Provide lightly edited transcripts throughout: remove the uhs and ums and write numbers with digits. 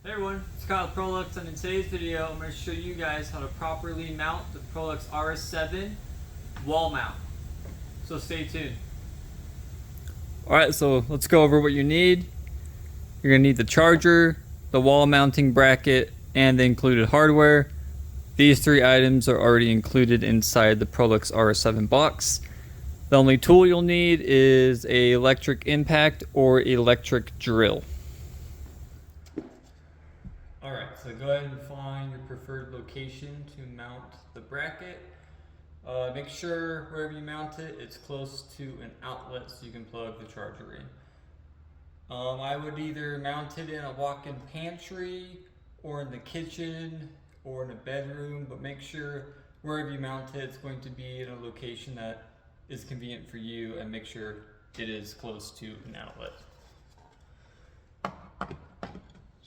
Hey everyone, it's Kyle Prolux, and in today's video I'm going to show you guys how to properly mount the Prolux RS7 wall mount. So stay tuned. Alright, so let's go over what you need. You're going to need the charger, the wall mounting bracket, and the included hardware. These three items are already included inside the Prolux RS7 box. The only tool you'll need is an electric impact or electric drill. Alright, so go ahead and find your preferred location to mount the bracket. Make sure wherever you mount it, it's close to an outlet so you can plug the charger in. I would either mount it in a walk-in pantry or in the kitchen or in a bedroom, but make sure wherever you mount it, it's going to be in a location that is convenient for you, and make sure it is close to an outlet.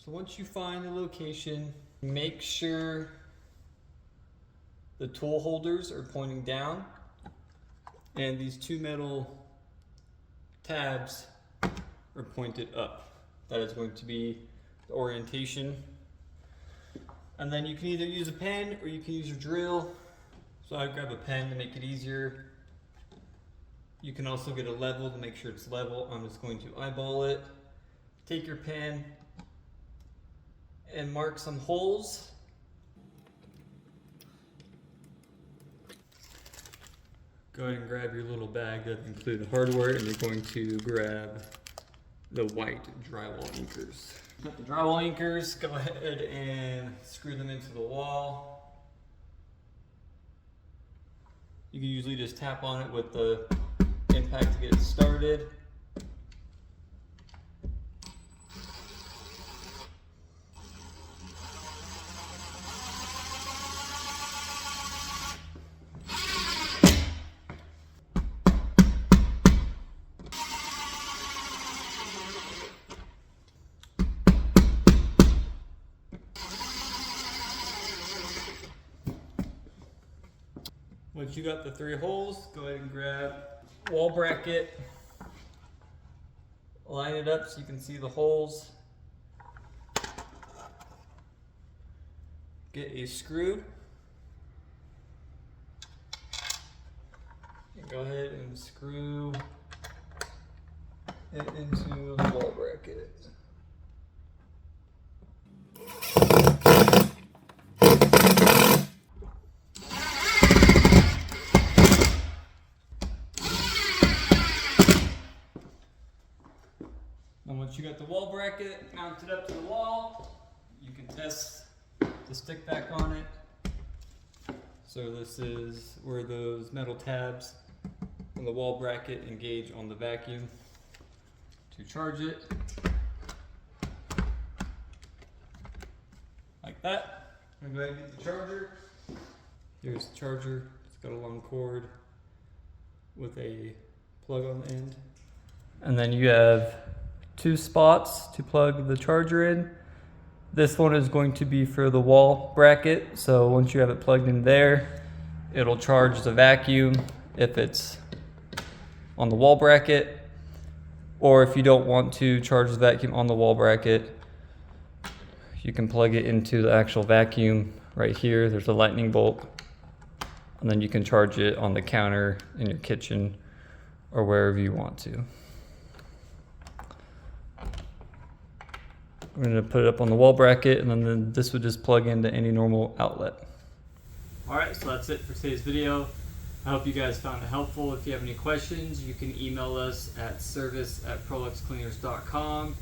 So once you find the location, make sure the tool holders are pointing down and these two metal tabs are pointed up. That is going to be the orientation. And then you can either use a pen or you can use your drill. So I grab a pen to make it easier. You can also get a level to make sure it's level. I'm just going to eyeball it. Take your pen and mark some holes. Go ahead and grab your little bag that includes hardware, and you're going to grab the white drywall anchors. Got the drywall anchors, go ahead and screw them into the wall. You can usually just tap on it with the impact to get it started. Once you got the three holes, go ahead and grab wall bracket, line it up so you can see the holes. Get a screw and go ahead and screw it into the wall bracket. And once you got the wall bracket mounted up to the wall, you can test the stick vac on it. So this is where those metal tabs on the wall bracket engage on the vacuum to charge it. Like that. I'm going to go ahead and get the charger. Here's the charger. It's got a long cord with a plug on the end. And then you have two spots to plug the charger in. This one is going to be for the wall bracket, so once you have it plugged in there, it'll charge the vacuum if it's on the wall bracket, or if you don't want to charge the vacuum on the wall bracket, you can plug it into the actual vacuum right here. There's a lightning bolt, and then you can charge it on the counter in your kitchen or wherever you want to. I'm going to put it up on the wall bracket, and then this would just plug into any normal outlet. Alright, so that's it for today's video. I hope you guys found it helpful. If you have any questions, you can email us at service@proluxcleaners.com.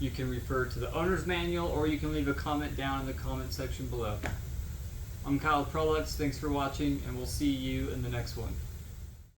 You can refer to the owner's manual, or you can leave a comment down in the comment section below. I'm Kyle Prolux, thanks for watching, and we'll see you in the next one.